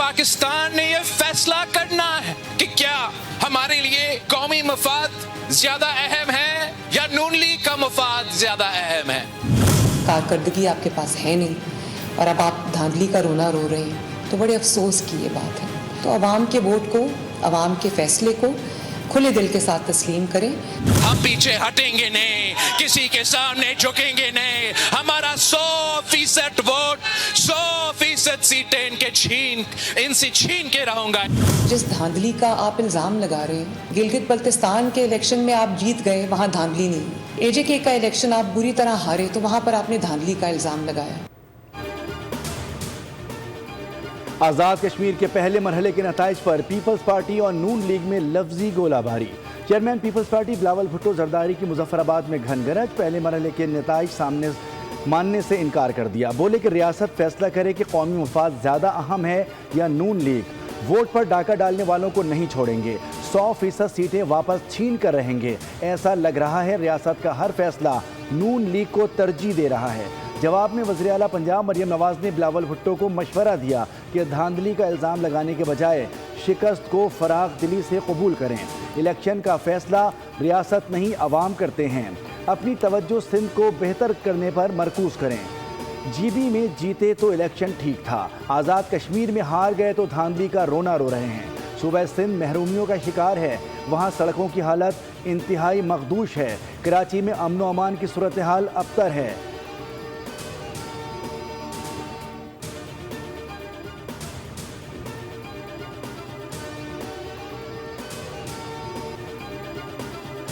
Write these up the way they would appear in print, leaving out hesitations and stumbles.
पाकिस्तान ने ये फैसला करना है कि क्या हमारे लिए कौमी मफाद ज्यादा अहम है या नून लीग का मफाद ज्यादा अहम है। कारकर्दगी आपके पास है नहीं और अब आप धांधली का रोना रो रहे हैं, तो बड़े अफसोस की ये बात है। तो अवाम के वोट को, अवाम के फैसले को खुले दिल के साथ तस्लीम करें। हम पीछे हटेंगे नहीं, किसी के सामने झुकेंगे नहीं। हमारा 100% वोट, 100% सीटें इनसे छीन के रहूंगा। जिस धांधली का आप इल्ज़ाम लगा रहे हैं, गिलगित बल्तिस्तान के इलेक्शन में आप जीत गए, वहाँ धांधली नहीं। AJK का इलेक्शन आप बुरी तरह हारे, तो वहाँ पर आपने धांधली का इल्ज़ाम लगाया। आज़ाद कश्मीर के पहले मरहले के नताइज पर पीपल्स पार्टी और नून लीग में लफ्जी गोलाबारी। Chairman peoples party Bilawal Bhutto Zardari की मुजफ्फराबाद में घनगरज। पहले मरहले के नताइज सामने मानने से इनकार कर दिया। बोले कि रियासत फैसला करे कि कौमी मफाद ज़्यादा अहम है या नून लीग। वोट पर डाका डालने वालों को नहीं छोड़ेंगे, 100% सीटें वापस छीन कर रहेंगे। ऐसा लग रहा है रियासत का हर फैसला नून लीग को तरजीह दे रहा है। जवाब में वज़ीर आला पंजाब मरियम नवाज़ ने बिलावल भुट्टो को मशवरा दिया कि धांधली का इल्ज़ाम लगाने के बजाय शिकस्त को फराग दिली से कबूल करें। इलेक्शन का फैसला रियासत नहीं अवाम करते हैं। अपनी तवज्जो सिंध को बेहतर करने पर मरकूज करें। GB में जीते तो इलेक्शन ठीक था, आज़ाद कश्मीर में हार गए तो धांधली का रोना रो रहे हैं। सूबा सिंध महरूमियों का शिकार है, वहाँ सड़कों की हालत इंतहाई मखदूश है। कराची में अमन व अमान की सूरत हाल अबतर है।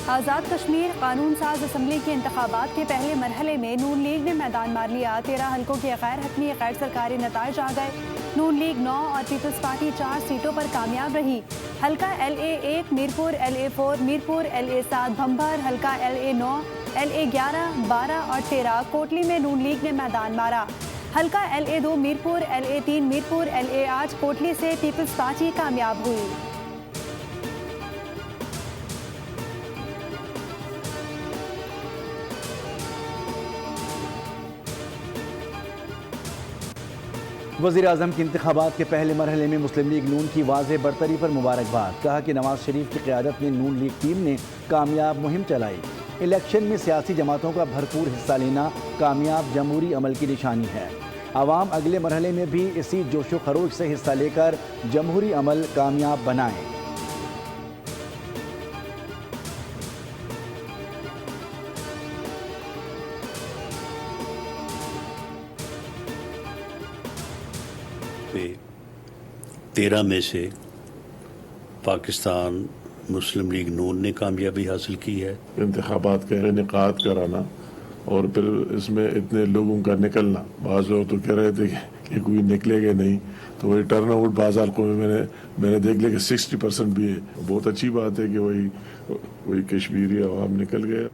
आज़ाद कश्मीर कानून साज असम्बली के इंतखाबात के पहले मरहले में नून लीग ने मैदान मार लिया। 13 हलकों के गैर हतमी गैर सरकारी नताइज आ गए। नून लीग 9 और पीपल्स पार्टी 4 सीटों पर कामयाब रही। हल्का LA1 Mirpur, LA4 Mirpur, LA7 भंभर, हल्का LA9, LA11, 12 और 13 कोटली में नून लीग ने मैदान मारा। हल्का LA2 Mirpur, LA3 Mirpur, LA8 Kotli से पीपल्स पार्टी कामयाब हुई। वज़ीर आज़म के इंतखाबात के पहले मरहले में मुस्लिम लीग नून की वाज़ेह बरतरी पर मुबारकबाद। कहा कि नवाज शरीफ की क़यादत में नून लीग टीम ने कामयाब मुहिम चलाई। इलेक्शन में सियासी जमातों का भरपूर हिस्सा लेना कामयाब जमहूरी अमल की निशानी है। आवाम अगले मरहले में भी इसी जोशो खरोश से हिस्सा लेकर जमहूरी अमल कामयाब बनाएं। पे 13 में से पाकिस्तान मुस्लिम लीग नून ने कामयाबी हासिल की है। इंतखाबात का इनेकाद कराना और फिर इसमें इतने लोगों का निकलना, बाज़ लोग तो कह रहे थे कि कोई निकलेगा नहीं, तो वही टर्न आउट बाजार को मैंने देख लिया कि 60% भी है। बहुत अच्छी बात है कि वही कश्मीरी अवाम निकल गया।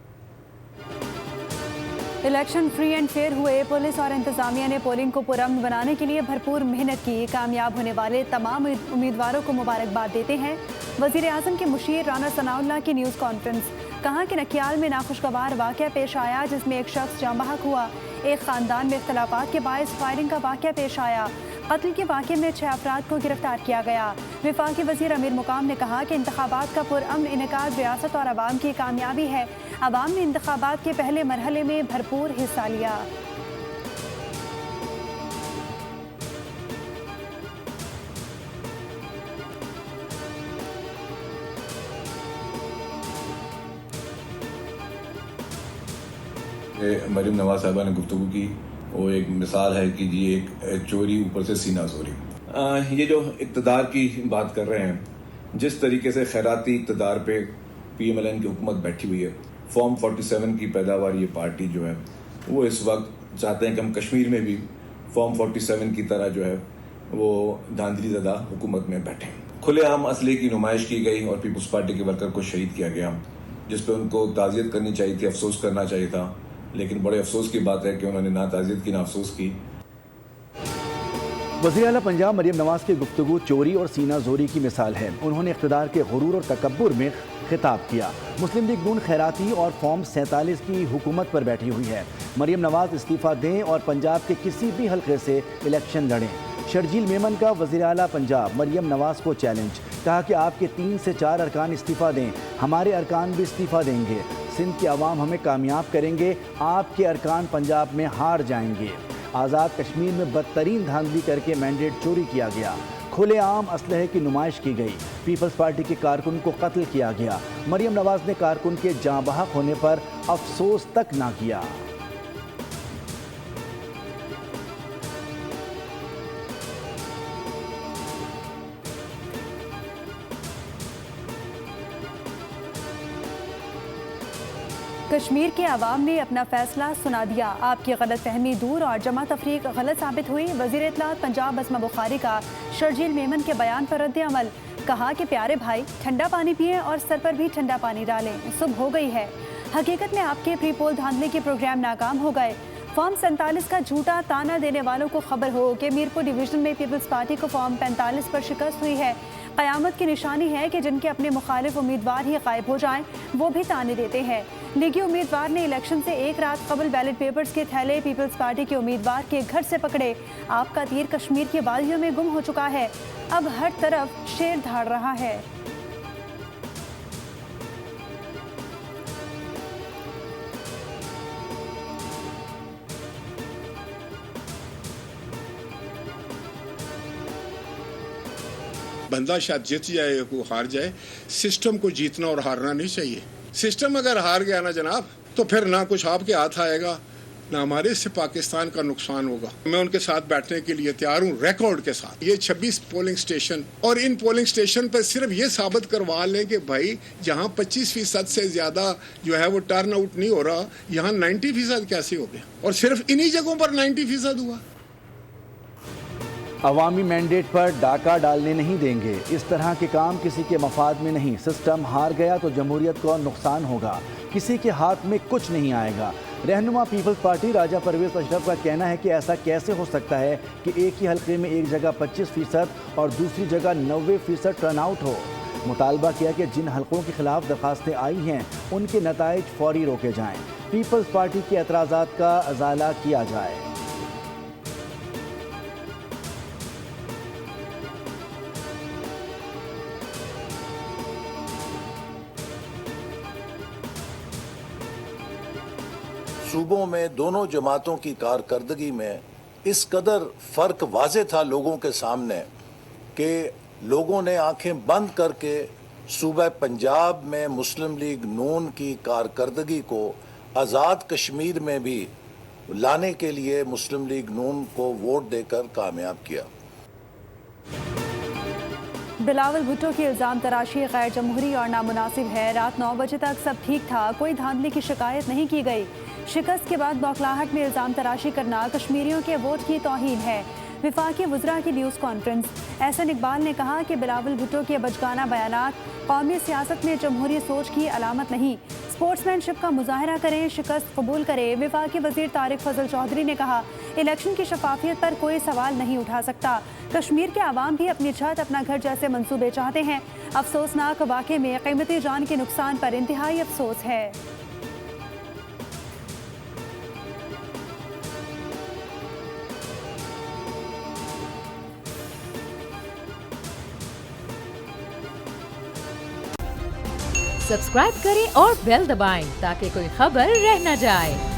इलेक्शन फ्री एंड फेयर हुए। पुलिस और इंतजामिया ने पोलिंग को पुरअमन बनाने के लिए भरपूर मेहनत की। कामयाब होने वाले तमाम उम्मीदवारों को मुबारकबाद देते हैं वज़ीर आज़म के मुशीर राना सनाउल्लाह की न्यूज़ कॉन्फ्रेंस। कहा कि नकियाल में नाखुशगवार वाक़या पेश आया जिसमें एक शख्स जाँ बहक हुआ। एक ख़ानदान में इख्तलाफात के बायस फायरिंग का वाक़या पेश आया। कत्ल के वाक़े में 6 अफराद को गिरफ्तार किया गया। वफाकी वज़ीर अमीर मुकाम ने कहा कि इंतखाबात का पुरअमन इनेकाद रियासत और अवाम की कामयाबी है। अवाम ने इंतखाबात के पहले मरहले में भरपूर हिस्सा लिया। मरियम नवाज साहबा ने गुफ्तगू की, वो एक मिसाल है कि जी एक चोरी ऊपर से सीना जोरी। ये जो इक़्तिदार की बात कर रहे हैं, जिस तरीके से खैराती इक़्तिदार पे PMLN की हुकूमत बैठी हुई है, फॉर्म 47 की पैदावार ये पार्टी जो है वो इस वक्त चाहते हैं कि हम कश्मीर में भी फॉर्म 47 की तरह जो है वो धांधली ज़दा हुकूमत में बैठें। खुलेआम असले की नुमाइश की गई और पीपल्स पार्टी के वर्कर को शहीद किया गया, जिस पर उनको ताज़ियत करनी चाहिए थी, अफसोस करना चाहिए था, लेकिन बड़े अफसोस की बात है कि उन्होंने ना ताज़ियत की ना अफसोस की। वज़ीर आला पंजाब मरियम नवाज़ की गुफ्तगू चोरी और सीना जोरी की मिसाल है। उन्होंने इक़्तिदार के गुरूर और तकब्बुर में खिताब किया। मुस्लिम लीग नून खैराती और फॉर्म 47 की हुकूमत पर बैठी हुई है। मरियम नवाज़ इस्तीफ़ा दें और पंजाब के किसी भी हलके से इलेक्शन लड़ें। شرجیل میمن کا وزیر اعلیٰ پنجاب مریم نواز کو چیلنج، کہا کہ آپ کے 3 سے 4 ارکان استعفیٰ دیں، ہمارے ارکان بھی استعفیٰ دیں گے، سندھ کے عوام ہمیں کامیاب کریں گے، آپ کے ارکان پنجاب میں ہار جائیں گے۔ آزاد کشمیر میں بدترین دھاندلی کر کے مینڈیٹ چوری کیا گیا، کھلے عام اسلحے کی نمائش کی گئی، پیپلز پارٹی کے کارکن کو قتل کیا گیا، مریم نواز نے کارکن کے جاں بحق ہونے پر افسوس تک نہ کیا۔ کشمیر کے عوام نے اپنا فیصلہ سنا دیا، آپ کی غلط فہمی دور اور جمع تفریق غلط ثابت ہوئی۔ وزیر اطلاعات پنجاب اسما بخاری کا شرجیل میمن کے بیان پر رد عمل، کہا کہ پیارے بھائی ٹھنڈا پانی پئیں اور سر پر بھی ٹھنڈا پانی ڈالیں، صبح ہو گئی ہے۔ حقیقت میں آپ کے پری پول دھاندلی کے پروگرام ناکام ہو گئے۔ فارم 47 کا جھوٹا تانا دینے والوں کو خبر ہو کہ میرپور ڈویژن میں پیپلز پارٹی کو فارم 45 پر شکست ہوئی ہے۔ قیامت کی نشانی ہے کہ جن کے اپنے مخالف امیدوار ہی غائب ہو جائیں وہ بھی تانے دیتے ہیں۔ لیگی امیدوار نے الیکشن سے ایک رات قبل بیلٹ پیپرز کے تھیلے پیپلز پارٹی کے امیدوار کے گھر سے پکڑے۔ آپ کا تیر کشمیر کی وادیوں میں گم ہو چکا ہے، اب ہر طرف شیر دھاڑ رہا ہے۔ بندہ شاید جیت جائے وہ ہار جائے، سسٹم کو جیتنا اور ہارنا نہیں چاہیے۔ سسٹم اگر ہار گیا نا جناب تو پھر نہ کچھ آپ کے ہاتھ آئے گا نہ ہمارے، اس سے پاکستان کا نقصان ہوگا۔ میں ان کے ساتھ بیٹھنے کے لیے تیار ہوں ریکارڈ کے ساتھ۔ یہ 26 پولنگ سٹیشن اور ان پولنگ سٹیشن پر صرف یہ ثابت کروا لیں کہ بھائی جہاں 25% سے زیادہ جو ہے وہ ٹرن آؤٹ نہیں ہو رہا، یہاں 90% کیسے ہو گیا، اور صرف انہی جگہوں پر 90% ہوا۔ عوامی مینڈیٹ پر ڈاکہ ڈالنے نہیں دیں گے، اس طرح کے کام کسی کے مفاد میں نہیں، سسٹم ہار گیا تو جمہوریت کو نقصان ہوگا، کسی کے ہاتھ میں کچھ نہیں آئے گا۔ رہنما پیپلز پارٹی راجہ پرویز اشرف کا کہنا ہے کہ ایسا کیسے ہو سکتا ہے کہ ایک ہی حلقے میں ایک جگہ 25% اور دوسری جگہ 90% ٹرن آؤٹ ہو۔ مطالبہ کیا کہ جن حلقوں کے خلاف درخواستیں آئی ہیں ان کے نتائج فوری روکے جائیں، پیپلز پارٹی کے اعتراضات کا ازالہ کیا جائے۔ صوبوں میں دونوں جماعتوں کی کارکردگی میں اس قدر فرق واضح تھا لوگوں کے سامنے کہ لوگوں نے آنکھیں بند کر کے صوبہ پنجاب میں مسلم لیگ نون کی کارکردگی کو آزاد کشمیر میں بھی لانے کے لیے مسلم لیگ نون کو ووٹ دے کر کامیاب کیا۔ بلاول بھٹو کی الزام تراشی غیر جمہوری اور نامناسب ہے، رات 9 بجے تک سب ٹھیک تھا، کوئی دھاندلی کی شکایت نہیں کی گئی۔ شکست کے بعد بوکھلاہٹ میں الزام تراشی کرنا کشمیریوں کے ووٹ کی توہین ہے۔ وفاقی وزراء کی نیوز کانفرنس، احسن اقبال نے کہا کہ بلاول بھٹو کے بچگانہ بیانات قومی سیاست میں جمہوری سوچ کی علامت نہیں، اسپورٹس مین شپ کا مظاہرہ کریں، شکست قبول کریں۔ وفاقی وزیر طارق فضل چودھری نے کہا الیکشن کی شفافیت پر کوئی سوال نہیں اٹھا سکتا، کشمیر کے عوام بھی اپنی چھت اپنا گھر جیسے منصوبے چاہتے ہیں، افسوسناک واقعے میں قیمتی جان کے نقصان پر انتہائی افسوس ہے۔ سبسکرائب کریں اور بیل دبائیں تاکہ کوئی خبر رہ نہ جائے۔